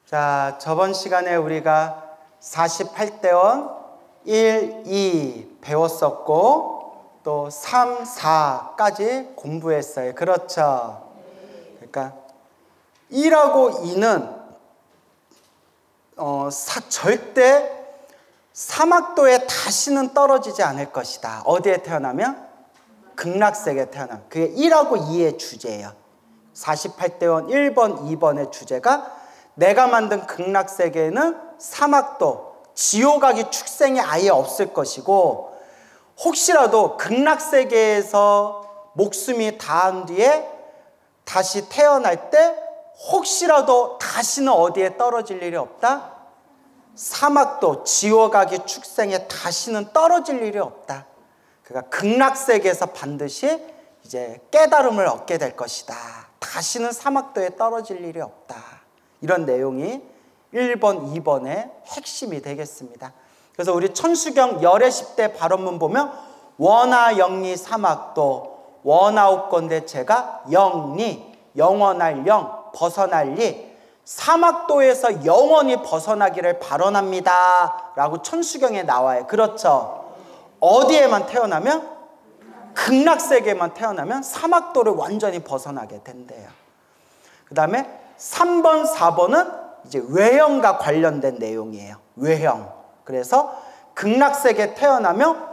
자, 저번 시간에 우리가 48대원 1, 2 배웠었고 또 3, 4까지 공부했어요. 그렇죠? 그러니까 1하고 2는 절대 사막도에 다시는 떨어지지 않을 것이다. 어디에 태어나면? 극락세계에 태어나면. 그게 1하고 2의 주제예요. 48대원 1번, 2번의 주제가 내가 만든 극락세계에는 사막도, 지옥악이 축생이 아예 없을 것이고, 혹시라도 극락세계에서 목숨이 다한 뒤에 다시 태어날 때 혹시라도 다시는 어디에 떨어질 일이 없다? 사막도, 지옥악이 축생에 다시는 떨어질 일이 없다. 그러니까 극락세계에서 반드시 이제 깨달음을 얻게 될 것이다. 다시는 사막도에 떨어질 일이 없다. 이런 내용이 1번, 2번의 핵심이 되겠습니다. 그래서 우리 천수경 열의 10대 발언문 보면 원하 영리 사막도 원하옵건대 제가 영리 영원할 영 벗어날 리 사막도에서 영원히 벗어나기를 발언합니다 라고 천수경에 나와요. 그렇죠? 어디에만 태어나면? 극락세계에만 태어나면 사막도를 완전히 벗어나게 된대요. 그 다음에 3번, 4번은 이제 외형과 관련된 내용이에요. 외형. 그래서 극락세계에 태어나면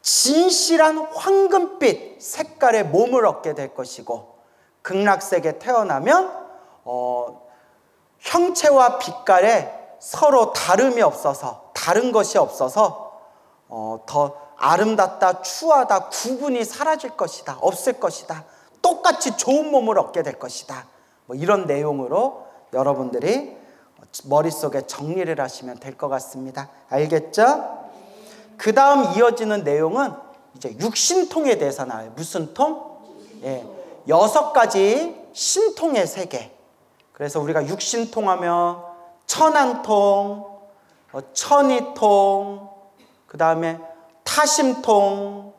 진실한 황금빛 색깔의 몸을 얻게 될 것이고, 극락세계에 태어나면 형체와 빛깔에 서로 다름이 없어서, 다른 것이 없어서 더 아름답다, 추하다, 구분이 사라질 것이다, 없을 것이다, 똑같이 좋은 몸을 얻게 될 것이다. 뭐 이런 내용으로 여러분들이 머릿속에 정리를 하시면 될 것 같습니다. 알겠죠? 그 다음 이어지는 내용은 이제 육신통에 대해서 나와요. 무슨 통? 6가지 신통의 세계. 그래서 우리가 육신통 하면 천안통, 천이통, 그 다음에 타심통,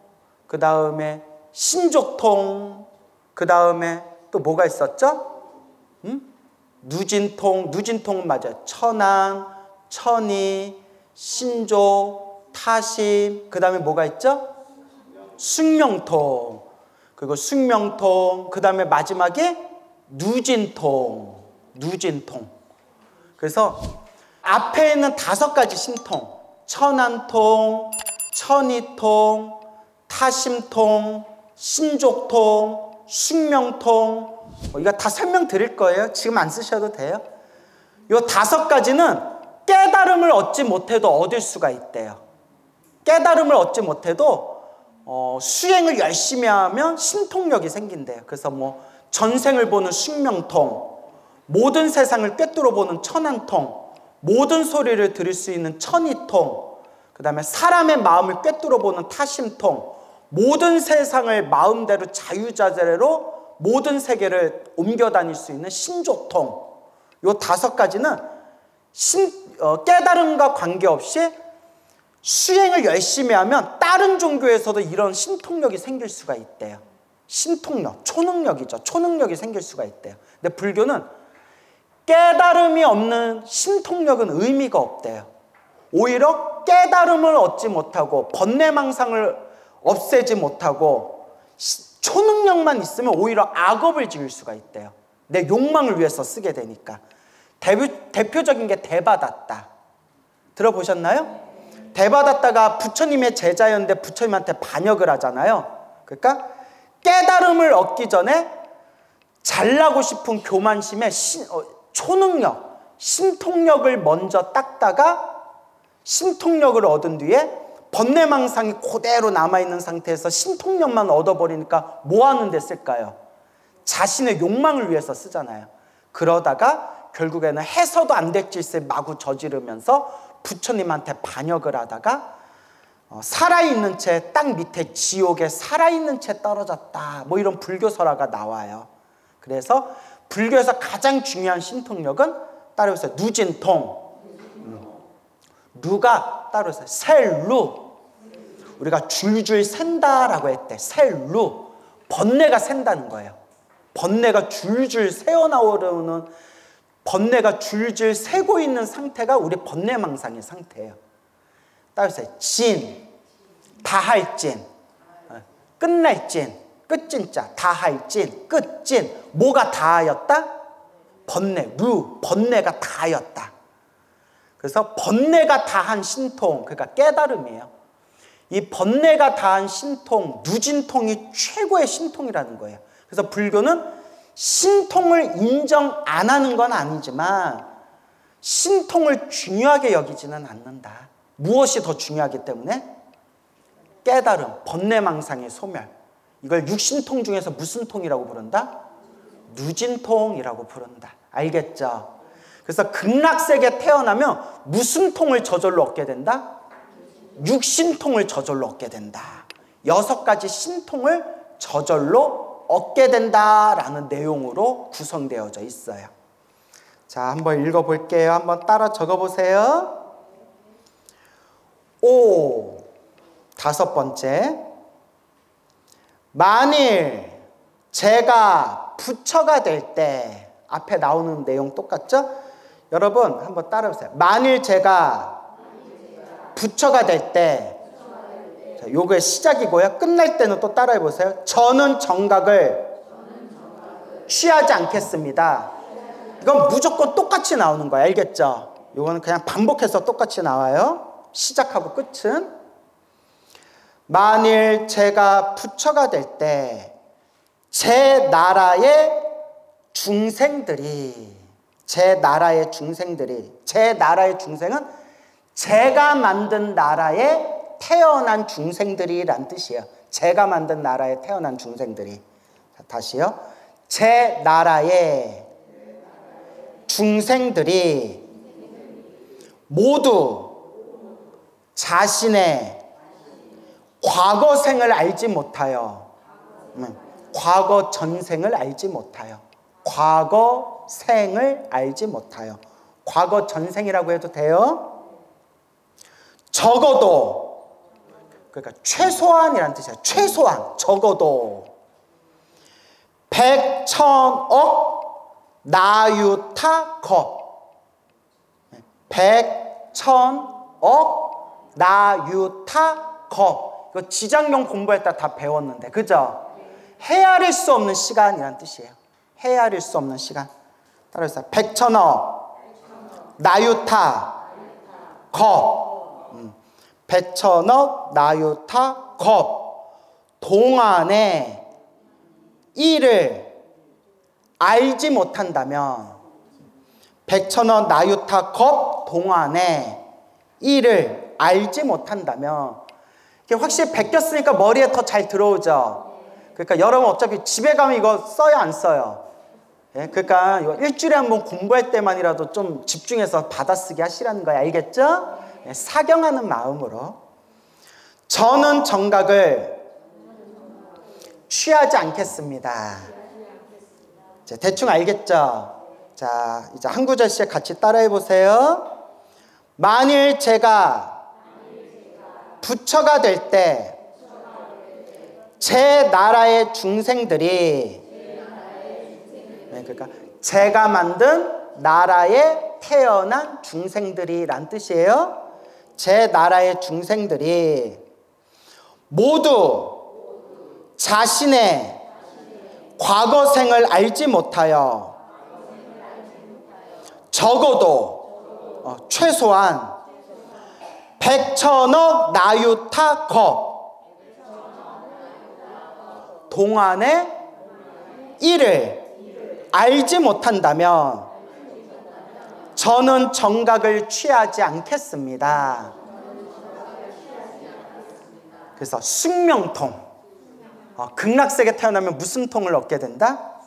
그 다음에 신족통, 그 다음에 또 뭐가 있었죠? 누진통, 누진통은 맞아요. 천안, 천이, 신족, 타심, 그 다음에 뭐가 있죠? 숙명통, 그리고 숙명통, 그 다음에 마지막에 누진통, 누진통. 그래서 앞에 있는 5가지 신통, 천안통, 천이통, 타심통, 신족통, 숙명통, 이거 다 설명드릴 거예요. 지금 안 쓰셔도 돼요. 이 5가지는 깨달음을 얻지 못해도 얻을 수가 있대요. 깨달음을 얻지 못해도 수행을 열심히 하면 신통력이 생긴대요. 그래서 뭐 전생을 보는 숙명통, 모든 세상을 꿰뚫어 보는 천안통, 모든 소리를 들을 수 있는 천이통, 그 다음에 사람의 마음을 꿰뚫어 보는 타심통, 모든 세상을 마음대로 자유자재로 모든 세계를 옮겨 다닐 수 있는 신족통. 이 5가지는 깨달음과 관계없이 수행을 열심히 하면 다른 종교에서도 이런 신통력이 생길 수가 있대요. 신통력, 초능력이죠. 초능력이 생길 수가 있대요. 근데 불교는 깨달음이 없는 신통력은 의미가 없대요. 오히려 깨달음을 얻지 못하고 번뇌망상을 없애지 못하고 초능력만 있으면 오히려 악업을 지을 수가 있대요. 내 욕망을 위해서 쓰게 되니까. 대표적인 게 대바다tta. 들어보셨나요? 대바다tta가 부처님의 제자였는데 부처님한테 반역을 하잖아요. 그러니까 깨달음을 얻기 전에 잘나고 싶은 교만심에 초능력, 신통력을 먼저 닦다가 신통력을 얻은 뒤에 번뇌망상이 그대로 남아있는 상태에서 신통력만 얻어버리니까 뭐 하는 데 쓸까요? 자신의 욕망을 위해서 쓰잖아요. 그러다가 결국에는 해서도 안 될 짓을 마구 저지르면서 부처님한테 반역을 하다가 살아있는 채 땅 밑에 지옥에 살아있는 채 떨어졌다. 뭐 이런 불교설화가 나와요. 그래서 불교에서 가장 중요한 신통력은 따로 있어요. 누진통. 루가 따로 있어요. 셀루. 우리가 줄줄 샌다라고 했대. 셀루. 번뇌가 샌다는 거예요. 번뇌가 줄줄 새어나오는 번뇌가 줄줄 새고 있는 상태가 우리 번뇌망상의 상태예요. 따라서 진, 다할 진, 끝날 진, 끝진자, 다할 진, 끝진. 뭐가 다하였다? 번뇌, 번뇌가 다하였다. 그래서 번뇌가 다한 신통, 그러니까 깨달음이에요. 이 번뇌가 다한 신통, 누진통이 최고의 신통이라는 거예요. 그래서 불교는 신통을 인정 안 하는 건 아니지만 신통을 중요하게 여기지는 않는다. 무엇이 더 중요하기 때문에? 깨달음, 번뇌망상의 소멸. 이걸 육신통 중에서 무슨 통이라고 부른다? 누진통이라고 부른다. 알겠죠? 그래서 극락세계에 태어나면 무슨 통을 저절로 얻게 된다? 육신통을 저절로 얻게 된다. 6가지 신통을 저절로 얻게 된다라는 내용으로 구성되어져 있어요. 자, 한번 읽어볼게요. 한번 따라 적어보세요. 5. 5번째. 만일 제가 부처가 될 때, 앞에 나오는 내용 똑같죠? 여러분 한번 따라해보세요. 만일 제가 부처가 될 때, 요게 시작이고요. 끝날 때는 또 따라해보세요. 저는 정각을 취하지 않겠습니다. 이건 무조건 똑같이 나오는 거예요. 알겠죠? 요거는 그냥 반복해서 똑같이 나와요. 시작하고 끝은. 만일 제가 부처가 될 때 제 나라의 중생들이, 제 나라의 중생은 제가 만든 나라에 태어난 중생들이란 뜻이에요. 제가 만든 나라에 태어난 중생들이. 자, 다시요. 제 나라의 중생들이 모두 자신의 과거생을 알지 못하여, 과거 전생을 알지 못하여, 과거생을 알지 못하여, 과거 전생이라고 해도 돼요. 적어도, 그러니까 최소한이라는 뜻이에요. 최소한, 적어도 100,000억 나유타 겁. 100,000억 나유타 겁. 이거 지장용 공부할 때 다 배웠는데, 그죠? 헤아릴 수 없는 시간이란 뜻이에요. 헤아릴 수 없는 시간. 따라해서 100,000억 나유타 겁. 100,000억 나유타 겁 동안에 이를 알지 못한다면, 100,000억 나유타 겁 동안에 이를 알지 못한다면, 이게 확실히 베꼈으니까 머리에 더 잘 들어오죠. 그러니까 여러분 어차피 집에 가면 이거 써요, 안 써요? 예? 그러니까 이거 일주일에 한번 공부할 때만이라도 좀 집중해서 받아쓰기 하시라는 거예요. 알겠죠? 예, 사경하는 마음으로. 저는 정각을 취하지 않겠습니다. 자, 대충 알겠죠? 자, 이제 한 구절씩 같이 따라해 보세요. 만일 제가 부처가 될 때 제 나라의 중생들이, 그러니까 제가 만든 나라에 태어난 중생들이란 뜻이에요. 제 나라의 중생들이 모두 자신의 과거생을 알지 못하여 적어도 최소한 100,000억 나유타 겁 동안에 이를 알지 못한다면 저는 정각을 취하지 않겠습니다. 그래서 숙명통. 극락세계 태어나면 무슨 통을 얻게 된다?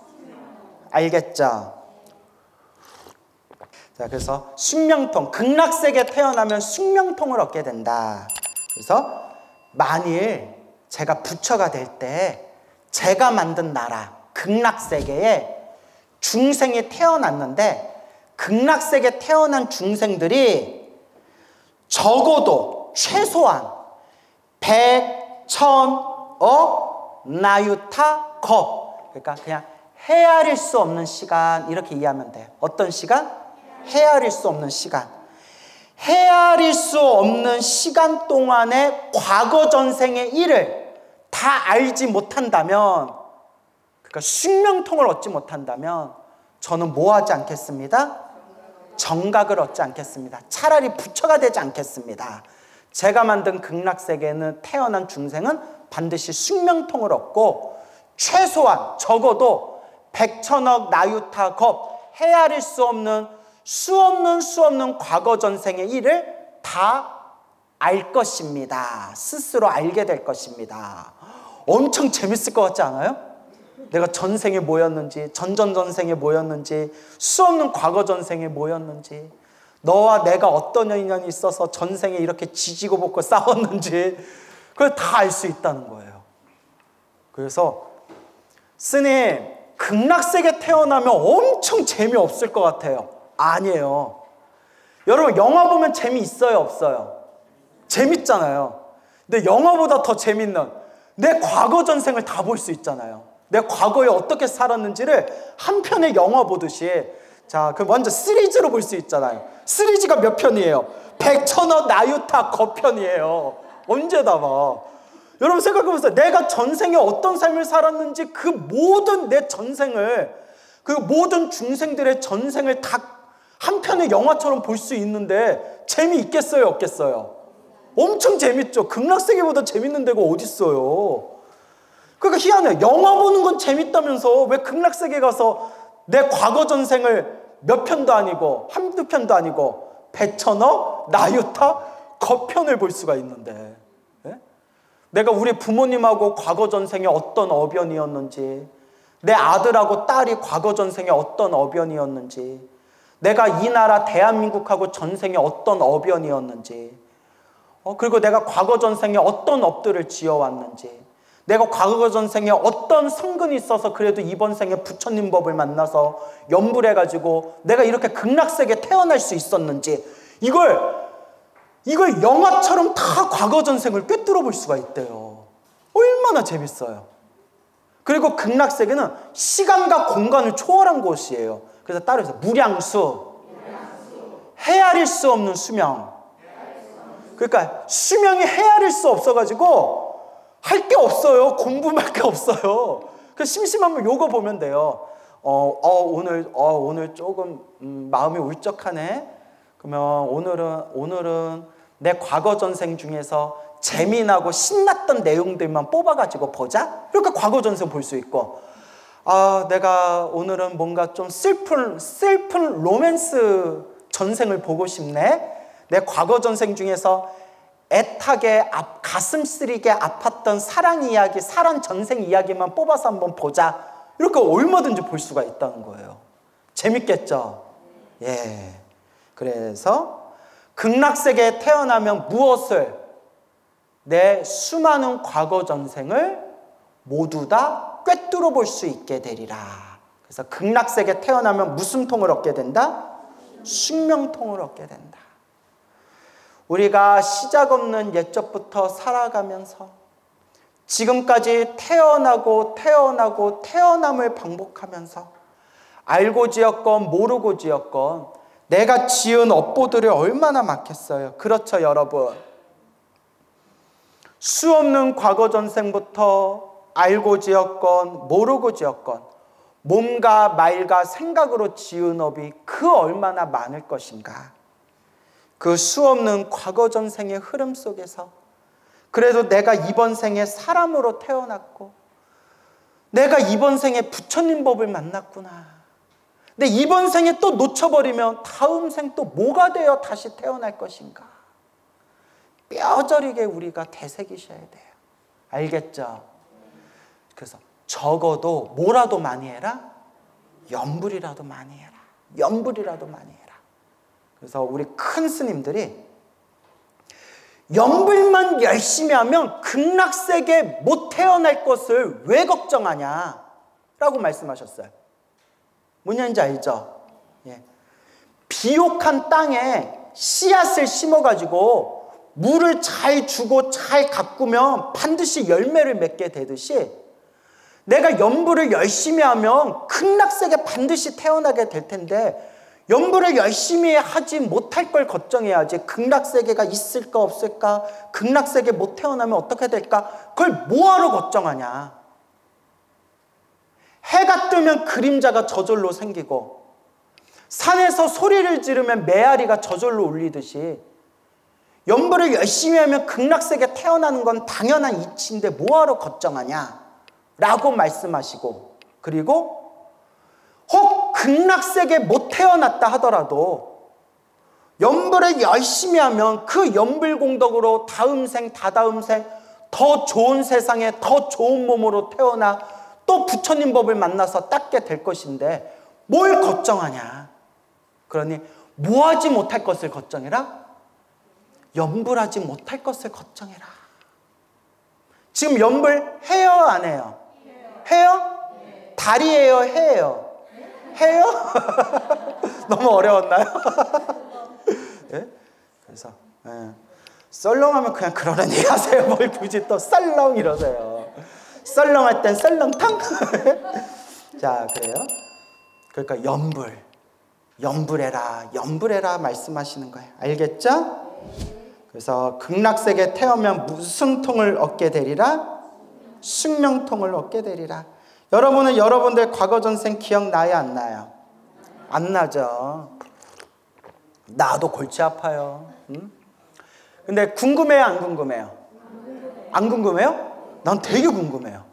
알겠죠? 자, 그래서 숙명통, 극락세계 태어나면 숙명통을 얻게 된다. 그래서 만일 제가 부처가 될 때 제가 만든 나라, 극락세계에 중생이 태어났는데, 극락세계에 태어난 중생들이 적어도 최소한 100,000억 나유타 겁, 그러니까 그냥 헤아릴 수 없는 시간, 이렇게 이해하면 돼요. 어떤 시간? 헤아릴 수 없는 시간. 헤아릴 수 없는 시간 동안의 과거 전생의 일을 다 알지 못한다면, 그러니까 숙명통을 얻지 못한다면 저는 뭐 하지 않겠습니다? 정각을 얻지 않겠습니다. 차라리 부처가 되지 않겠습니다. 제가 만든 극락세계는 태어난 중생은 반드시 숙명통을 얻고 최소한 적어도 백천억 나유타 겁 헤아릴 수 없는 수 없는 과거 전생의 일을 다 알 것입니다. 스스로 알게 될 것입니다. 엄청 재밌을 것 같지 않아요? 내가 전생에 뭐였는지, 전전전생에 뭐였는지, 수 없는 과거 전생에 뭐였는지, 너와 내가 어떤 인연이 있어서 전생에 이렇게 지지고 볶고 싸웠는지 그걸 다 알 수 있다는 거예요. 그래서 스님, 극락세계 태어나면 엄청 재미없을 것 같아요. 아니에요. 여러분, 영화 보면 재미있어요, 없어요? 재밌잖아요. 근데 영화보다 더 재밌는 내 과거 전생을 다 볼 수 있잖아요. 내 과거에 어떻게 살았는지를 한 편의 영화 보듯이. 자, 그럼 먼저 시리즈로 볼 수 있잖아요. 시리즈가 몇 편이에요? 백천억 나유타 거편이에요. 언제 다 봐. 여러분 생각해보세요. 내가 전생에 어떤 삶을 살았는지 그 모든 내 전생을, 그 모든 중생들의 전생을 다 한 편의 영화처럼 볼 수 있는데 재미있겠어요, 없겠어요? 엄청 재밌죠. 극락세계보다 재밌는 데가 어딨어요. 그러니까 희한해요. 영화 보는 건 재밌다면서 왜 극락세계 가서 내 과거 전생을 몇 편도 아니고 한두 편도 아니고 백천억 나유타 거편을 볼 수가 있는데, 예? 내가 우리 부모님하고 과거 전생에 어떤 어변이었는지, 내 아들하고 딸이 과거 전생에 어떤 어변이었는지, 내가 이 나라 대한민국하고 전생에 어떤 어변이었는지, 그리고 내가 과거 전생에 어떤 업들을 지어왔는지, 내가 과거 전생에 어떤 성근이 있어서 그래도 이번 생에 부처님 법을 만나서 연불해가지고 내가 이렇게 극락세계에 태어날 수 있었는지, 이걸 영화처럼 다 과거 전생을 꿰뚫어 볼 수가 있대요. 얼마나 재밌어요. 그리고 극락세계는 시간과 공간을 초월한 곳이에요. 그래서 따라서 무량수, 헤아릴 수 없는 수명. 그러니까 수명이 헤아릴 수 없어가지고 할 게 없어요. 공부할 게 없어요. 그 심심하면 요거 보면 돼요. 오늘 조금 마음이 울적하네. 그러면 오늘은 내 과거 전생 중에서 재미나고 신났던 내용들만 뽑아가지고 보자. 이렇게 과거 전생 볼 수 있고, 내가 오늘은 뭔가 좀 슬픈 로맨스 전생을 보고 싶네. 내 과거 전생 중에서 애타게 가슴 쓰리게 아팠던 사랑 이야기, 사랑 전생 이야기만 뽑아서 한번 보자. 이렇게 얼마든지 볼 수가 있다는 거예요. 재밌겠죠? 예. 그래서 극락세계에 태어나면 무엇을, 내 수많은 과거 전생을 모두 다 꿰뚫어 볼 수 있게 되리라. 그래서 극락세계에 태어나면 무슨 통을 얻게 된다? 숙명통을 얻게 된다. 우리가 시작 없는 옛적부터 살아가면서 지금까지 태어남을 반복하면서 알고 지었건 모르고 지었건 내가 지은 업보들이 얼마나 많겠어요. 그렇죠, 여러분? 수 없는 과거 전생부터 알고 지었건 모르고 지었건 몸과 말과 생각으로 지은 업이 그 얼마나 많을 것인가. 그 수 없는 과거 전생의 흐름 속에서 그래도 내가 이번 생에 사람으로 태어났고, 내가 이번 생에 부처님 법을 만났구나. 근데 이번 생에 또 놓쳐버리면 다음 생 또 뭐가 되어 다시 태어날 것인가. 뼈저리게 우리가 되새기셔야 돼요. 알겠죠? 그래서 적어도 뭐라도 많이 해라? 연불이라도 많이 해라. 연불이라도 많이 해라. 그래서 우리 큰 스님들이 연불만 열심히 하면 극락세계에 못 태어날 것을 왜 걱정하냐 라고 말씀하셨어요. 뭔 얘기인지 알죠? 예. 비옥한 땅에 씨앗을 심어가지고 물을 잘 주고 잘 가꾸면 반드시 열매를 맺게 되듯이, 내가 연부를 열심히 하면 극락세계 반드시 태어나게 될 텐데 연부를 열심히 하지 못할 걸 걱정해야지. 극락세계가 있을까 없을까? 극락세계 못 태어나면 어떻게 될까? 그걸 뭐하러 걱정하냐? 해가 뜨면 그림자가 저절로 생기고 산에서 소리를 지르면 메아리가 저절로 울리듯이 연부를 열심히 하면 극락세계 태어나는 건 당연한 이치인데 뭐하러 걱정하냐? 라고 말씀하시고, 그리고 혹 극락세계 못 태어났다 하더라도 연불을 열심히 하면 그 연불공덕으로 다음 생 다다음 생 더 좋은 세상에 더 좋은 몸으로 태어나 또 부처님 법을 만나서 닦게 될 것인데 뭘 걱정하냐? 그러니 뭐하지 못할 것을 걱정해라? 연불하지 못할 것을 걱정해라. 지금 연불 해요 안 해요? 해요? 달이에요 해요? 해요? 너무 어려웠나요? 예? 그래서 썰렁하면 그냥 그러려니 하세요. 뭘 굳이 또 썰렁 이러세요. 썰렁할 땐 썰렁탕? 자, 그래요. 그러니까 연불해라 말씀하시는 거예요. 알겠죠? 그래서 극락세계 태우면 무슨 통을 얻게 되리라? 숙명통을 얻게 되리라. 여러분은 여러분들 과거 전생 기억나요 안 나요? 안 나죠. 나도 골치 아파요. 응? 근데 궁금해요 안 궁금해요? 안 궁금해요? 난 되게 궁금해요.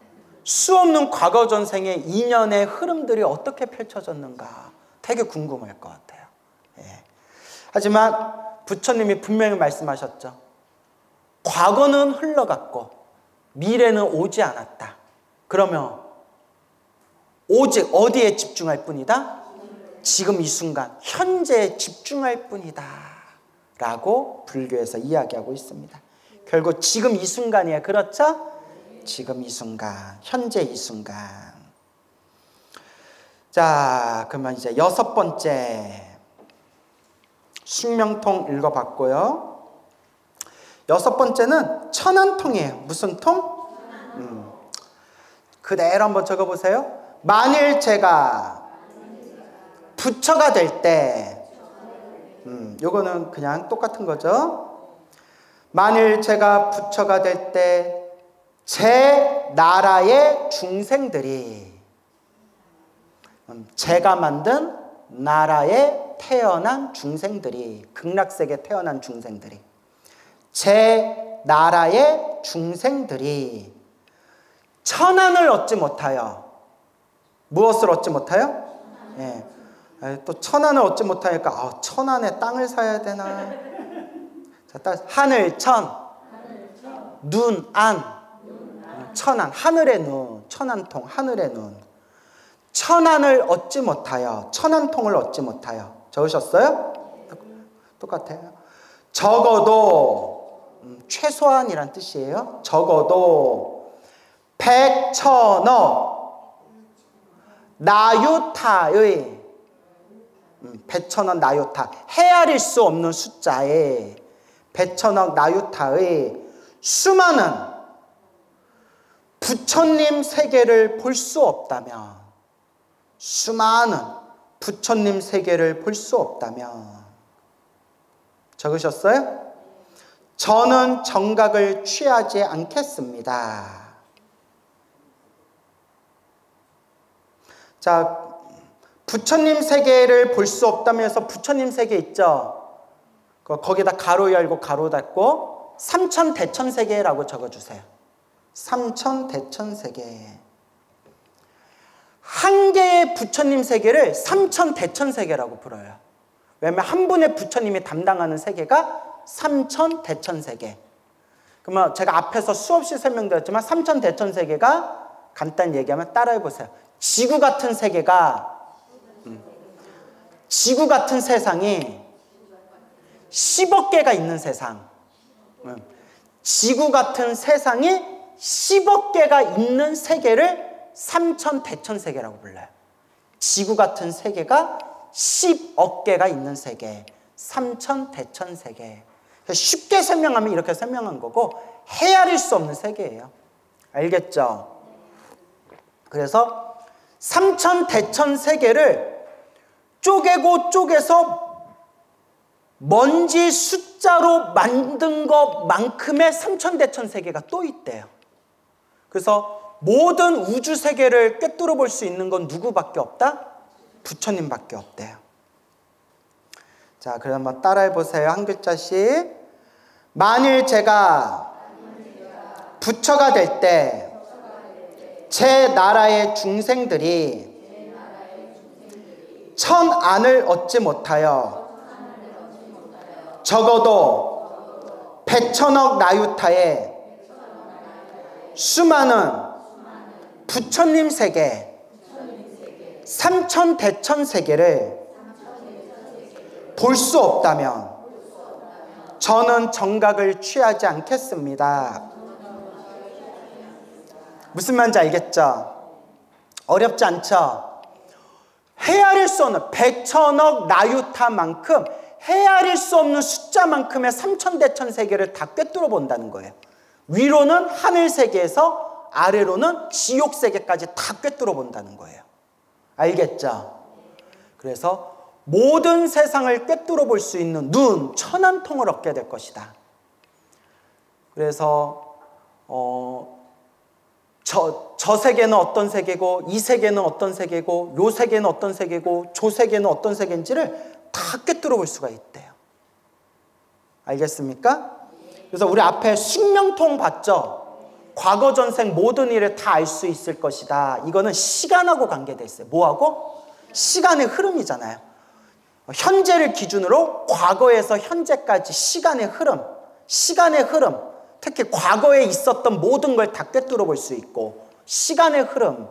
수없는 과거 전생의 인연의 흐름들이 어떻게 펼쳐졌는가 되게 궁금할 것 같아요. 예. 하지만 부처님이 분명히 말씀하셨죠. 과거는 흘러갔고 미래는 오지 않았다. 그러면 오직 어디에 집중할 뿐이다? 지금 이 순간 현재에 집중할 뿐이다 라고 불교에서 이야기하고 있습니다. 결국 지금 이 순간이에요. 그렇죠? 지금 이 순간, 현재 이 순간. 자, 그러면 이제 6번째 숙명통 읽어봤고요. 6번째는 천안통이에요. 무슨 통? 그대로 한번 적어보세요. 만일 제가 부처가 될 때, 요거는 그냥 똑같은 거죠. 만일 제가 부처가 될 때 제 나라의 중생들이 제가 만든 나라에 태어난 중생들이 극락세계에 태어난 중생들이 제 나라의 중생들이 천안을 얻지 못하여 무엇을 얻지 못하여? 예. 또 천안을 얻지 못하니까 천안에 땅을 사야 되나? 자, 하늘천, 눈안, 천안, 하늘의 눈, 천안통, 하늘의 눈. 천안을 얻지 못하여, 천안통을 얻지 못하여. 적으셨어요? 똑같아요. 적어도 최소한이란 뜻이에요. 적어도 100천억 나유타의 100천억 나유타 헤아릴 수 없는 숫자에 100천억 나유타의 수많은 부처님 세계를 볼 수 없다면 수많은 부처님 세계를 볼 수 없다면 적으셨어요? 저는 정각을 취하지 않겠습니다. 자, 부처님 세계를 볼 수 없다면서 부처님 세계 있죠? 거기다 가로 열고 가로 닫고 삼천대천세계라고 적어주세요. 삼천대천세계. 한 개의 부처님 세계를 삼천대천세계라고 불러요. 왜냐하면 한 분의 부처님이 담당하는 세계가 삼천대천세계. 그러면 제가 앞에서 수없이 설명드렸지만 삼천대천세계가 간단히 얘기하면 따라해보세요. 지구 같은 세계가 지구 같은 세상이 10억 개가 있는 세상. 지구 같은 세상이 10억 개가 있는 세계를 삼천대천세계라고 불러요. 지구 같은 세계가 10억 개가 있는 세계, 삼천대천세계. 쉽게 설명하면 이렇게 설명한 거고 헤아릴 수 없는 세계예요. 알겠죠? 그래서 삼천대천세계를 쪼개고 쪼개서 먼지 숫자로 만든 것만큼의 삼천대천세계가 또 있대요. 그래서 모든 우주세계를 꿰뚫어 볼 수 있는 건 누구밖에 없다? 부처님밖에 없대요. 자, 그럼 한번 따라해 보세요. 한 글자씩. 만일 제가 부처가 될 때 제 나라의 중생들이 천안을 얻지 못하여 적어도 100천억 나유타의 수많은 부처님 세계, 삼천대천 세계를 볼 수 없다면 저는 정각을 취하지 않겠습니다. 무슨 말인지 알겠죠? 어렵지 않죠? 헤아릴 수 없는 100천억 나유타만큼 헤아릴 수 없는 숫자만큼의 삼천대천 세계를 다 꿰뚫어 본다는 거예요. 위로는 하늘 세계에서 아래로는 지옥 세계까지 다 꿰뚫어 본다는 거예요. 알겠죠? 그래서 모든 세상을 꿰뚫어 볼 수 있는 눈, 천안통을 얻게 될 것이다. 그래서 저 세계는 어떤 세계고, 이 세계는 어떤 세계고, 요 세계는 어떤 세계고, 저 세계는 어떤 세계인지를 다 꿰뚫어 볼 수가 있대요. 알겠습니까? 그래서 우리 앞에 숙명통 봤죠? 과거 전생 모든 일을 다 알 수 있을 것이다. 이거는 시간하고 관계돼 있어요. 뭐하고? 시간의 흐름이잖아요. 현재를 기준으로 과거에서 현재까지 시간의 흐름, 특히 과거에 있었던 모든 걸 다 꿰뚫어 볼 수 있고, 시간의 흐름,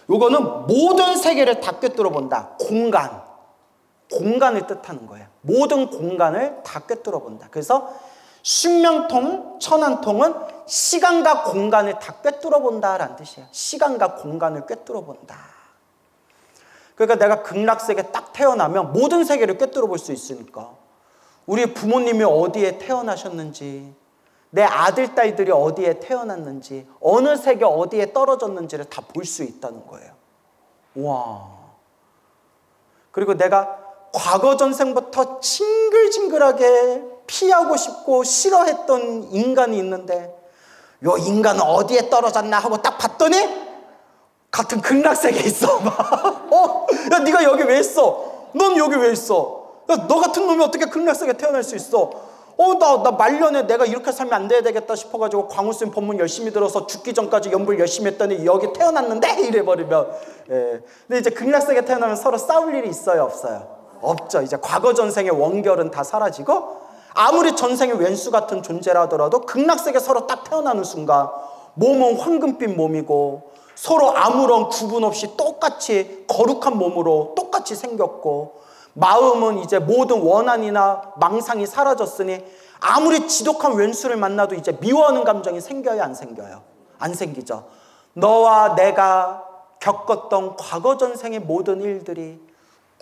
요거는 모든 세계를 다 꿰뚫어 본다. 공간을 뜻하는 거예요. 모든 공간을 다 꿰뚫어 본다. 그래서 숙명통, 천안통은 시간과 공간을 다 꿰뚫어 본다라는 뜻이에요. 시간과 공간을 꿰뚫어 본다. 그러니까 내가 극락세계 딱 태어나면 모든 세계를 꿰뚫어 볼 수 있으니까, 우리 부모님이 어디에 태어나셨는지, 내 아들, 딸들이 어디에 태어났는지, 어느 세계 어디에 떨어졌는지를 다 볼 수 있다는 거예요. 와. 그리고 내가 과거 전생부터 징글징글하게 피하고 싶고 싫어했던 인간이 있는데, 요 인간은 어디에 떨어졌나 하고 딱 봤더니 같은 극락세계에 있어. 야, 네가 여기 왜 있어? 넌 여기 왜 있어? 야, 너 같은 놈이 어떻게 극락세계에 태어날 수 있어? 나 말년에 내가 이렇게 살면 안 돼야 되겠다 싶어가지고 광우쌤 법문 열심히 들어서 죽기 전까지 연불 열심히 했더니 여기 태어났는데? 이래버리면. 예. 근데 이제 극락세계에 태어나면 서로 싸울 일이 있어요, 없어요? 없죠. 이제 과거 전생의 원결은 다 사라지고, 아무리 전생의 왼수 같은 존재라 하더라도 극락세계 서로 딱 태어나는 순간 몸은 황금빛 몸이고, 서로 아무런 구분 없이 똑같이 거룩한 몸으로 똑같이 생겼고, 마음은 이제 모든 원한이나 망상이 사라졌으니 아무리 지독한 왼수를 만나도 이제 미워하는 감정이 생겨요, 안 생겨요? 안 생기죠. 너와 내가 겪었던 과거 전생의 모든 일들이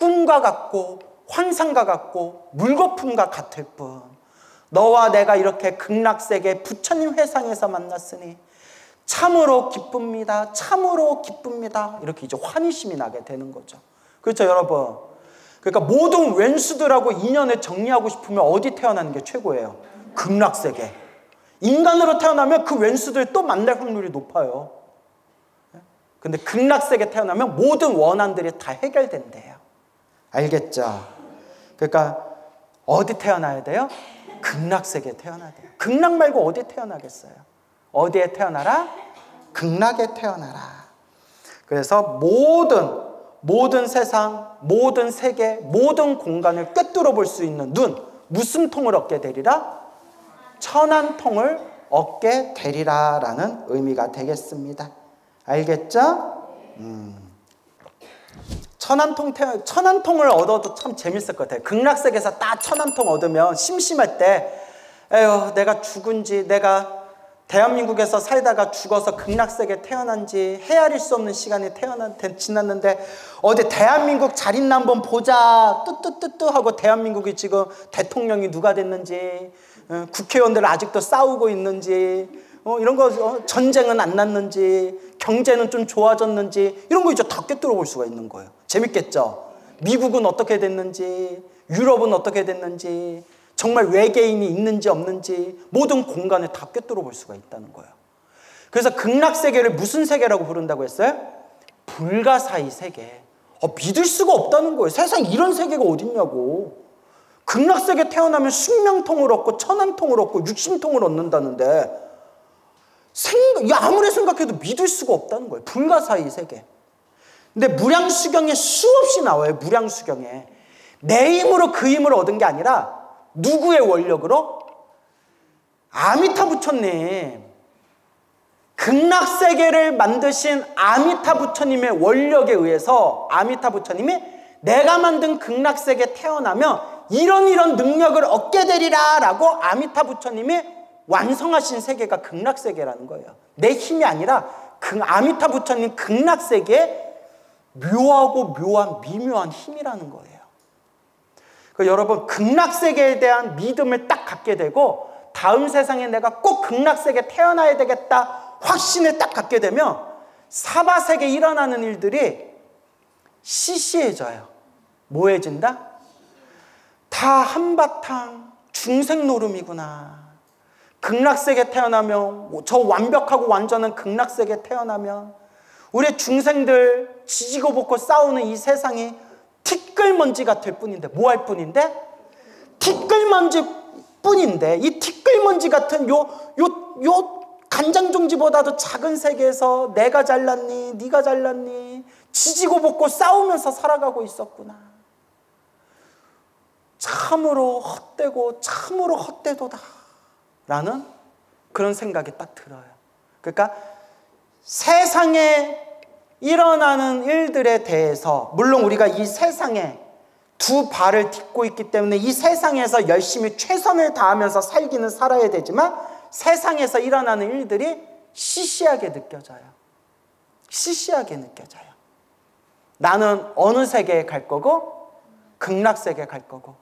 꿈과 같고 환상과 같고 물거품과 같을 뿐, 너와 내가 이렇게 극락세계 부처님 회상에서 만났으니 참으로 기쁩니다. 참으로 기쁩니다. 이렇게 이제 환희심이 나게 되는 거죠. 그렇죠, 여러분? 그러니까 모든 왼수들하고 인연을 정리하고 싶으면 어디 태어나는 게 최고예요? 극락세계. 인간으로 태어나면 그 왼수들 또 만날 확률이 높아요. 근데 극락세계 태어나면 모든 원한들이 다 해결된대요. 알겠죠? 그러니까 어디 태어나야 돼요? 극락세계에 태어나야 돼요. 극락 말고 어디 태어나겠어요? 어디에 태어나라? 극락에 태어나라. 그래서 모든 세상, 모든 세계, 모든 공간을 꿰뚫어 볼 수 있는 눈, 무슨 통을 얻게 되리라? 천안통을 얻게 되리라라는 의미가 되겠습니다. 알겠죠? 천안통을 얻어도 참 재밌을 것 같아요. 극락세계에서 딱 천안통 얻으면 심심할 때, 에휴, 내가 죽은지, 내가 대한민국에서 살다가 죽어서 극락세계에 태어난지 헤아릴 수 없는 시간이 지났는데 어디 대한민국 잘 있나 한번 보자 뚜뚜뚜뚜 하고 대한민국이 지금 대통령이 누가 됐는지, 국회의원들 아직도 싸우고 있는지, 이런 거 전쟁은 안 났는지, 경제는 좀 좋아졌는지 이런 거 이제 다 꿰뚫어 볼 수가 있는 거예요. 재밌겠죠? 미국은 어떻게 됐는지, 유럽은 어떻게 됐는지, 정말 외계인이 있는지 없는지 모든 공간을 다 꿰뚫어 볼 수가 있다는 거예요. 그래서 극락세계를 무슨 세계라고 부른다고 했어요? 불가사의 세계. 믿을 수가 없다는 거예요. 세상에 이런 세계가 어딨냐고. 극락세계 태어나면 숙명통을 얻고 천안통을 얻고 육신통을 얻는다는데 아무리 생각해도 믿을 수가 없다는 거예요. 불가사의 세계. 근데 무량수경에 수없이 나와요. 무량수경에. 내 힘으로 그 힘을 얻은 게 아니라 누구의 원력으로? 아미타 부처님. 극락세계를 만드신 아미타 부처님의 원력에 의해서 아미타 부처님이 내가 만든 극락세계 태어나면 이런 능력을 얻게 되리라 라고 아미타 부처님이 완성하신 세계가 극락세계라는 거예요. 내 힘이 아니라 아미타 부처님 극락세계에 묘하고 묘한 미묘한 힘이라는 거예요. 그러니까 여러분 극락세계에 대한 믿음을 딱 갖게 되고 다음 세상에 내가 꼭 극락세계에 태어나야 되겠다 확신을 딱 갖게 되면 사바세계에 일어나는 일들이 시시해져요. 뭐해진다? 다 한바탕 중생 노름이구나. 극락세계에 태어나면 저 완벽하고 완전한 극락세계에 태어나면 우리 중생들 지지고 볶고 싸우는 이 세상이 티끌먼지 같을 뿐인데 뭐 할 뿐인데? 티끌먼지 뿐인데 이 티끌먼지 같은 요 간장종지보다도 작은 세계에서 내가 잘났니 네가 잘났니 지지고 볶고 싸우면서 살아가고 있었구나. 참으로 헛되고 참으로 헛되도다 라는 그런 생각이 딱 들어요. 그러니까 세상에 일어나는 일들에 대해서 물론 우리가 이 세상에 두 발을 딛고 있기 때문에 이 세상에서 열심히 최선을 다하면서 살기는 살아야 되지만 세상에서 일어나는 일들이 시시하게 느껴져요. 시시하게 느껴져요. 나는 어느 세계에 갈 거고 극락세계에 갈 거고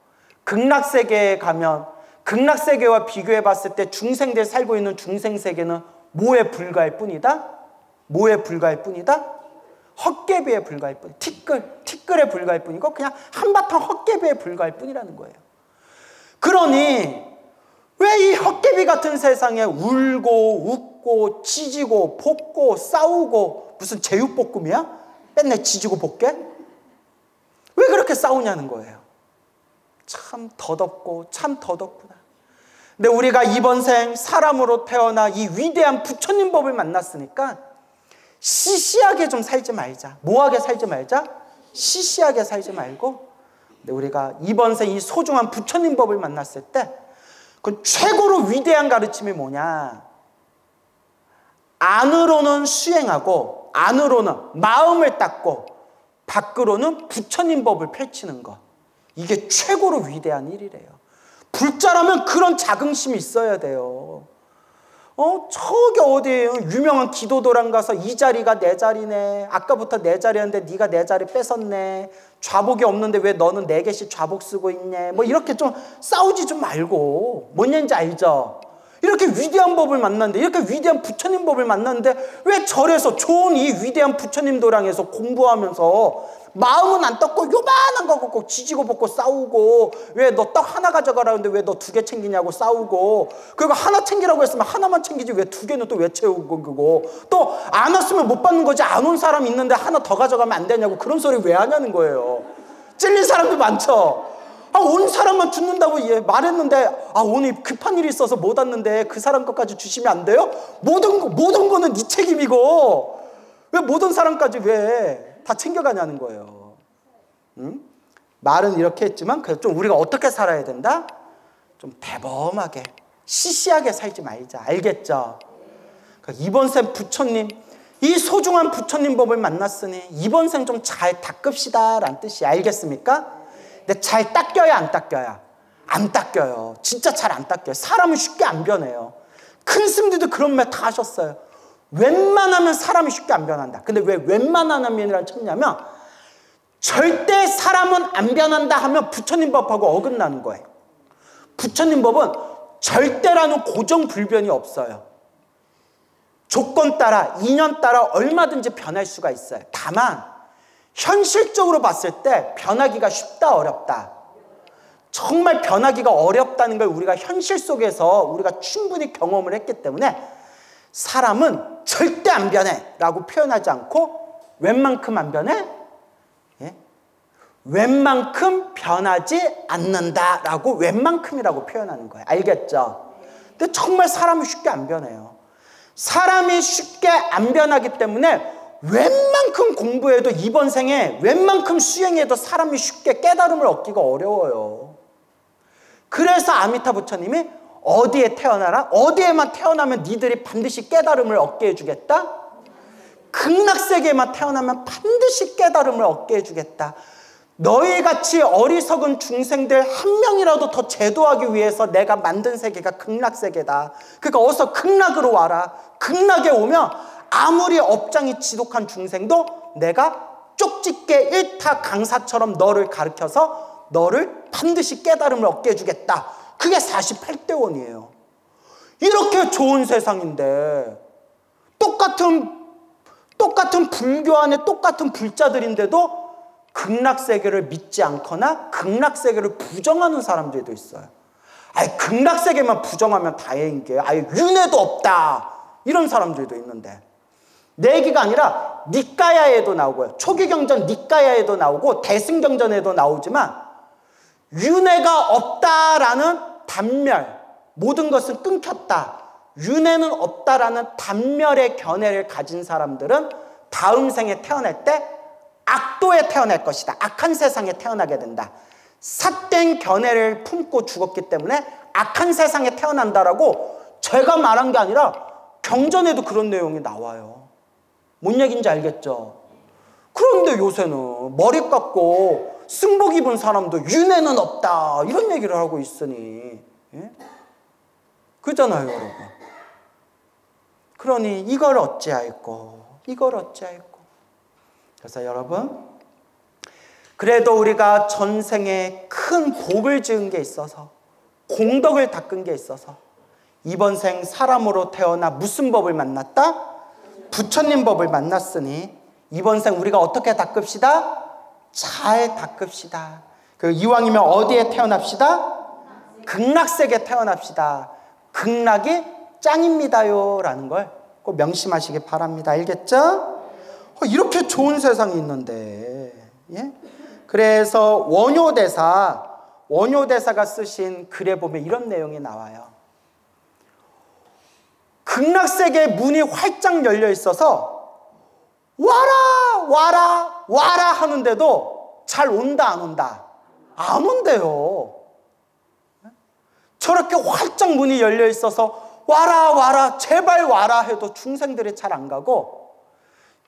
극락세계에 가면 극락세계와 비교해 봤을 때 중생들 살고 있는 중생세계는 뭐에 불과할 뿐이다? 뭐에 불과할 뿐이다? 헛개비에 불과할 뿐. 티끌에 불과할 뿐이고 그냥 한바탕 헛개비에 불과할 뿐이라는 거예요. 그러니 왜 이 헛개비 같은 세상에 울고 웃고 지지고 볶고 싸우고 무슨 제육볶음이야? 맨날 지지고 볶게? 왜 그렇게 싸우냐는 거예요. 참 더덥고 참 더덥구나. 근데 우리가 이번 생 사람으로 태어나 이 위대한 부처님 법을 만났으니까 시시하게 좀 살지 말자. 뭐하게 살지 말자? 시시하게 살지 말고 근데 우리가 이번 생 이 소중한 부처님 법을 만났을 때 그 최고로 위대한 가르침이 뭐냐? 안으로는 수행하고 안으로는 마음을 닦고 밖으로는 부처님 법을 펼치는 것. 이게 최고로 위대한 일이래요. 불자라면 그런 자긍심이 있어야 돼요. 저기 어디에요? 유명한 기도도랑 가서 이 자리가 내 자리네. 아까부터 내 자리였는데 네가 내 자리 뺏었네. 좌복이 없는데 왜 너는 4개씩 좌복 쓰고 있네. 뭐 이렇게 좀 싸우지 좀 말고. 뭔 얘기인지 알죠? 이렇게 위대한 법을 만났는데 이렇게 위대한 부처님 법을 만났는데 왜 절에서 좋은 이 위대한 부처님 도량에서 공부하면서 마음은 안 떴고 요만한 거 갖고 지지고 볶고 싸우고 왜 너 떡 하나 가져가라는데 왜 너 2개 챙기냐고 싸우고 그리고 하나 챙기라고 했으면 하나만 챙기지 왜 2개는 또 왜 채우고 그거 또 안 왔으면 못 받는 거지 안 온 사람 있는데 하나 더 가져가면 안 되냐고 그런 소리 왜 하냐는 거예요. 찔린 사람도 많죠. 온 사람만 죽는다고 말했는데 오늘 급한 일이 있어서 못 왔는데 그 사람 것까지 주시면 안 돼요? 모든 거는 네 책임이고 왜 모든 사람까지 왜 다 챙겨가냐는 거예요. 응? 말은 이렇게 했지만 그래서 좀 우리가 어떻게 살아야 된다? 좀 대범하게 시시하게 살지 말자. 알겠죠? 그러니까 이번 생 부처님 이 소중한 부처님 법을 만났으니 이번 생 좀 잘 닦읍시다 라는 뜻이 알겠습니까? 근데 잘 닦여야 안 닦여야? 안 닦여요. 진짜 잘 안 닦여요. 사람은 쉽게 안 변해요. 큰 스님들도 그런 말 다 하셨어요. 웬만하면 사람이 쉽게 안 변한다. 근데 왜 웬만하면이라는 쳤냐면 절대 사람은 안 변한다 하면 부처님 법하고 어긋나는 거예요. 부처님 법은 절대라는 고정불변이 없어요. 조건 따라, 인연 따라 얼마든지 변할 수가 있어요. 다만 현실적으로 봤을 때 변하기가 쉽다, 어렵다? 정말 변하기가 어렵다는 걸 우리가 현실 속에서 우리가 충분히 경험을 했기 때문에 사람은 절대 안 변해 라고 표현하지 않고 웬만큼 안 변해? 예? 웬만큼 변하지 않는다 라고 웬만큼이라고 표현하는 거예요. 알겠죠? 근데 정말 사람이 쉽게 안 변해요. 사람이 쉽게 안 변하기 때문에 웬만큼 공부해도 이번 생에 웬만큼 수행해도 사람이 쉽게 깨달음을 얻기가 어려워요. 그래서 아미타 부처님이 어디에 태어나라? 어디에만 태어나면 니들이 반드시 깨달음을 얻게 해주겠다? 극락세계에만 태어나면 반드시 깨달음을 얻게 해주겠다. 너희같이 어리석은 중생들 한 명이라도 더 제도하기 위해서 내가 만든 세계가 극락세계다. 그러니까 어서 극락으로 와라. 극락에 오면 아무리 업장이 지독한 중생도 내가 쪽집게 일타 강사처럼 너를 가르쳐서 너를 반드시 깨달음을 얻게 해주겠다. 그게 48대원이에요. 이렇게 좋은 세상인데 똑같은 불교 안에 똑같은 불자들인데도 극락세계를 믿지 않거나 극락세계를 부정하는 사람들도 있어요. 아예 극락세계만 부정하면 다행인 게 아예 윤회도 없다. 이런 사람들도 있는데 내 얘기가 아니라 니까야에도 나오고요. 초기경전 니까야에도 나오고 대승경전에도 나오지만 윤회가 없다라는 단멸, 모든 것은 끊겼다. 윤회는 없다라는 단멸의 견해를 가진 사람들은 다음 생에 태어날 때 악도에 태어날 것이다. 악한 세상에 태어나게 된다. 삿된 견해를 품고 죽었기 때문에 악한 세상에 태어난다라고 제가 말한 게 아니라 경전에도 그런 내용이 나와요. 뭔 얘기인지 알겠죠? 그런데 요새는 머리 깎고 승복 입은 사람도 윤회는 없다 이런 얘기를 하고 있으니 예? 그잖아요, 여러분. 그러니 이걸 어찌할꼬, 이걸 어찌할꼬. 그래서 여러분, 그래도 우리가 전생에 큰 복을 지은 게 있어서, 공덕을 닦은 게 있어서 이번 생 사람으로 태어나 무슨 법을 만났다? 부처님 법을 만났으니 이번 생 우리가 어떻게 닦읍시다? 잘 닦읍시다. 그 이왕이면 어디에 태어납시다? 극락세계에 태어납시다. 극락이 짱입니다요 라는 걸 꼭 명심하시기 바랍니다. 알겠죠? 이렇게 좋은 세상이 있는데 예? 그래서 원효대사가 쓰신 글에 보면 이런 내용이 나와요. 극락세계 문이 활짝 열려 있어서 와라 와라 와라 하는데도 잘 온다 안 온다? 안 온대요. 저렇게 활짝 문이 열려 있어서 와라 와라 제발 와라 해도 중생들이 잘 안 가고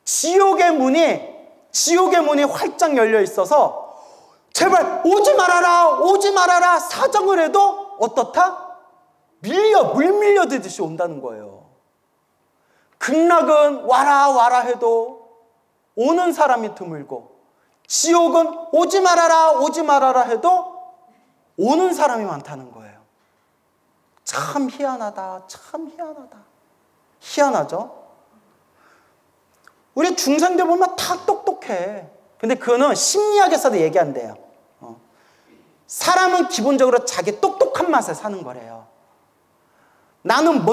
지옥의 문이 활짝 열려 있어서 제발 오지 말아라 사정을 해도 어떻다? 물 밀려드듯이 온다는 거예요. 극락은 와라 해도 오는 사람이 드물고 지옥은 오지 말아라 해도 오는 사람이 많다는 거예요. 참 희한하다. 희한하죠? 우리 중생들 보면 다 똑똑해. 근데 그거는 심리학에서도 얘기한대요. 사람은 기본적으로 자기 똑똑한 맛에 사는 거래요. 나는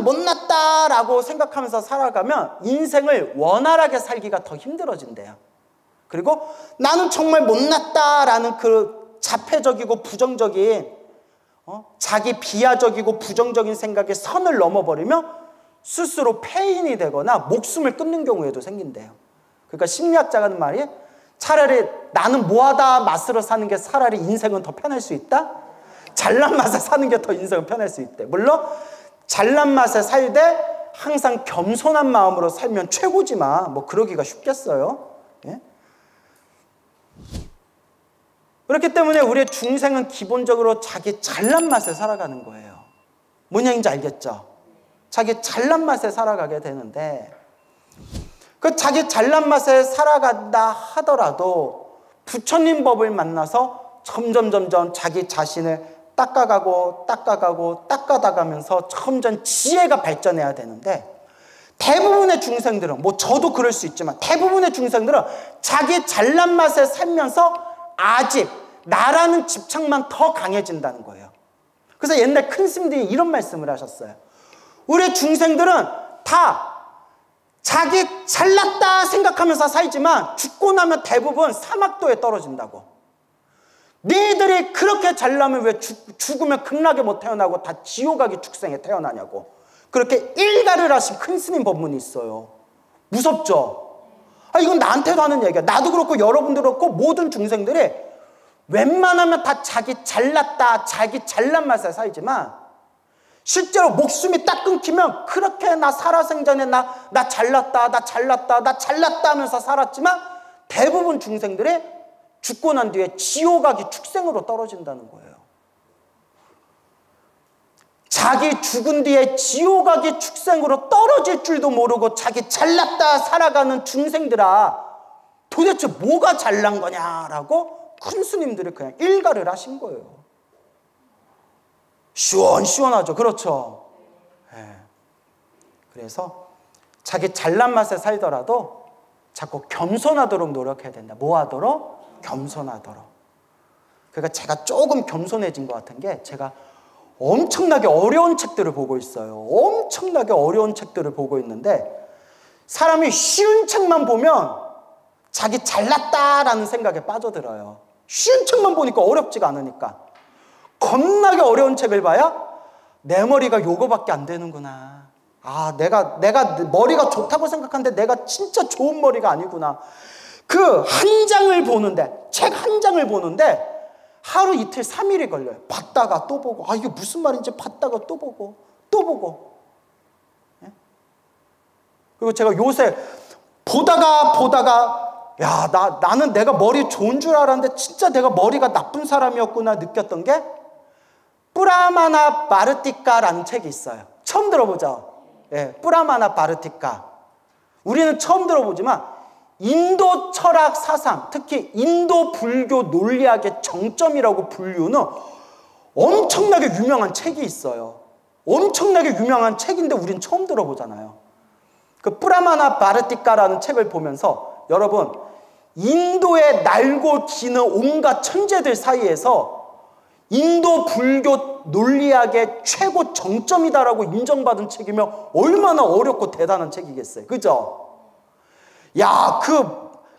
못났다라고 생각하면서 살아가면 인생을 원활하게 살기가 더 힘들어진대요. 그리고 나는 정말 못났다라는 그 자폐적이고 부정적인 자기 비하적이고 부정적인 생각에 선을 넘어버리면 스스로 폐인이 되거나 목숨을 끊는 경우에도 생긴대요. 그러니까 심리학자가 하는 말이 차라리 나는 뭐하다 맛으로 사는 게 차라리 인생은 더 편할 수 있다? 잘난 맛에 사는 게 더 인생은 편할 수 있대. 물론 잘난 맛에 살되 항상 겸손한 마음으로 살면 최고지만 뭐 그러기가 쉽겠어요? 예? 그렇기 때문에 우리의 중생은 기본적으로 자기 잘난 맛에 살아가는 거예요. 뭔 얘기인지 알겠죠? 자기 잘난 맛에 살아가게 되는데 그 자기 잘난 맛에 살아간다 하더라도 부처님 법을 만나서 점점 자기 자신을 닦아가고 닦아가면서 점점 지혜가 발전해야 되는데, 대부분의 중생들은, 뭐 저도 그럴 수 있지만 대부분의 중생들은 자기 잘난 맛에 살면서 아집, 나라는 집착만 더 강해진다는 거예요. 그래서 옛날 큰 스님들이 이런 말씀을 하셨어요. 우리 중생들은 다 자기 잘났다 생각하면서 살지만 죽고 나면 대부분 사막도에 떨어진다고. 너희들이 그렇게 잘나면 왜 죽으면 극락에 못 태어나고 다 지옥 가기 축생에 태어나냐고. 그렇게 일가를 하신 큰 스님 법문이 있어요. 무섭죠? 이건 나한테도 하는 얘기야. 나도 그렇고 여러분도 그렇고 모든 중생들이 웬만하면 다 자기 잘났다, 자기 잘난 맛에 살지만 실제로 목숨이 딱 끊기면 그렇게 나 살아생전에 나 잘났다 하면서 살았지만 대부분 중생들이 죽고 난 뒤에 지옥 가기 축생으로 떨어진다는 거예요. 자기 죽은 뒤에 지옥 가기 축생으로 떨어질 줄도 모르고 자기 잘났다 살아가는 중생들아, 도대체 뭐가 잘난 거냐라고 큰 스님들이 그냥 일가를 하신 거예요. 시원시원하죠. 그렇죠? 네. 그래서 자기 잘난 맛에 살더라도 자꾸 겸손하도록 노력해야 된다. 뭐 하도록? 겸손하도록. 그러니까 제가 조금 겸손해진 것 같은 게, 제가 엄청나게 어려운 책들을 보고 있어요. 엄청나게 어려운 책들을 보고 있는데, 사람이 쉬운 책만 보면 자기 잘났다라는 생각에 빠져들어요. 쉬운 책만 보니까 어렵지가 않으니까. 겁나게 어려운 책을 봐야 내 머리가 요거밖에 안 되는구나. 내가 머리가 좋다고 생각하는데 내가 진짜 좋은 머리가 아니구나. 그 한 장을 보는데, 책 한 장을 보는데 하루 이틀 3일이 걸려요. 봤다가 또 보고, 이게 무슨 말인지 봤다가 또 보고 또 보고. 예? 그리고 제가 요새 보다가 나는 내가 머리 좋은 줄 알았는데 진짜 내가 머리가 나쁜 사람이었구나 느꼈던 게, 뿌라마나 바르티카라는 책이 있어요. 처음 들어보죠? 예, 뿌라마나 바르티카. 우리는 처음 들어보지만 인도 철학 사상, 특히 인도 불교 논리학의 정점이라고 분류는 엄청나게 유명한 책이 있어요. 엄청나게 유명한 책인데 우린 처음 들어보잖아요. 그 뿌라마나 바르티카라는 책을 보면서 여러분, 인도에 날고 기는 온갖 천재들 사이에서 인도 불교 논리학의 최고 정점이다라고 인정받은 책이면 얼마나 어렵고 대단한 책이겠어요. 그죠?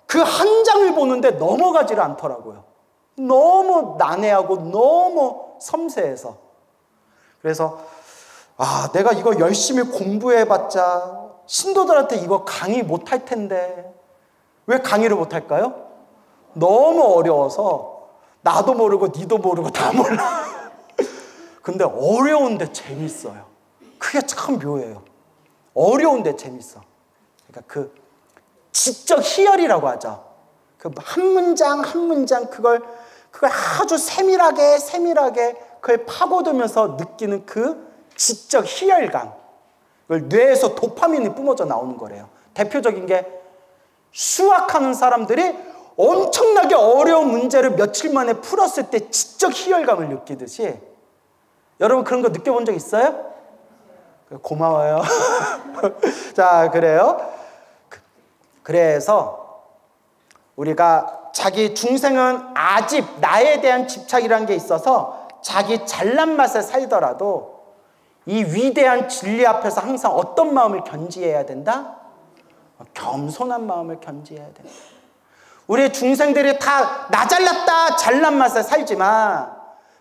그 한 장을 보는데 넘어가지를 않더라고요. 너무 난해하고 너무 섬세해서. 그래서 내가 이거 열심히 공부해봤자 신도들한테 이거 강의 못할 텐데. 왜 강의를 못할까요? 너무 어려워서 나도 모르고 니도 모르고 다 몰라. 근데 어려운데 재밌어요. 그게 참 묘해요. 어려운데 재밌어. 그러니까 그 지적 희열이라고 하죠. 그 한 문장 한 문장 그걸 아주 세밀하게 그걸 파고들면서 느끼는 그 지적 희열감. 그걸 뇌에서 도파민이 뿜어져 나오는 거래요. 대표적인 게, 수학하는 사람들이 엄청나게 어려운 문제를 며칠 만에 풀었을 때 지적 희열감을 느끼듯이, 여러분 그런 거 느껴본 적 있어요? 고마워요. 자, 그래요. 그래서 우리가 자기 중생은 아집, 나에 대한 집착이라는 게 있어서 자기 잘난 맛에 살더라도 이 위대한 진리 앞에서 항상 어떤 마음을 견지해야 된다? 겸손한 마음을 견지해야 된다. 우리 중생들이 다 나 잘났다 잘난 맛에 살지만,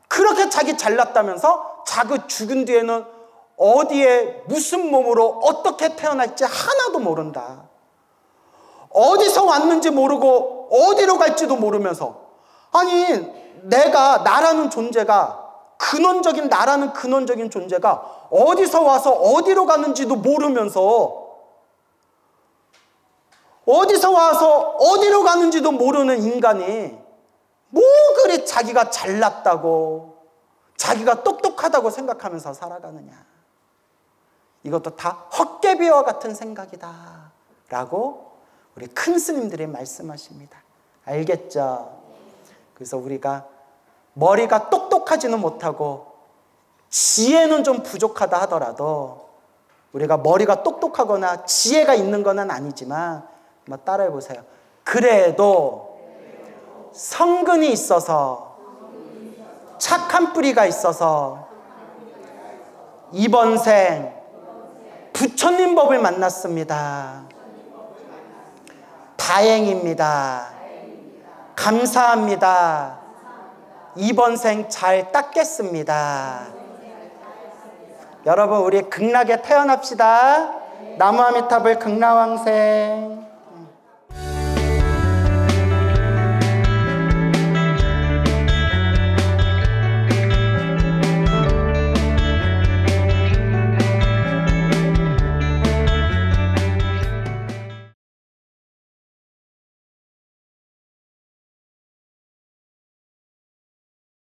그렇게 자기 잘났다면서 자기 죽은 뒤에는 어디에 무슨 몸으로 어떻게 태어날지 하나도 모른다. 어디서 왔는지 모르고 어디로 갈지도 모르면서, 나라는 존재가, 나라는 근원적인 존재가 어디서 와서 어디로 가는지도 모르면서, 어디서 와서 어디로 가는지도 모르는 인간이 뭐 그리 자기가 잘났다고, 자기가 똑똑하다고 생각하면서 살아가느냐. 이것도 다 헛개비와 같은 생각이다 라고 우리 큰 스님들이 말씀하십니다. 알겠죠? 그래서 우리가 머리가 똑똑하지는 못하고 지혜는 좀 부족하다 하더라도 우리가 머리가 똑똑하거나 지혜가 있는 건 아니지만 한번 따라해 보세요. 그래도 성근이 있어서 착한 뿌리가 있어서 이번 생 부처님 법을 만났습니다. 다행입니다. 감사합니다. 이번 생 잘 닦겠습니다. 여러분 우리 극락에 태어납시다. 나무아미타불 극락왕생.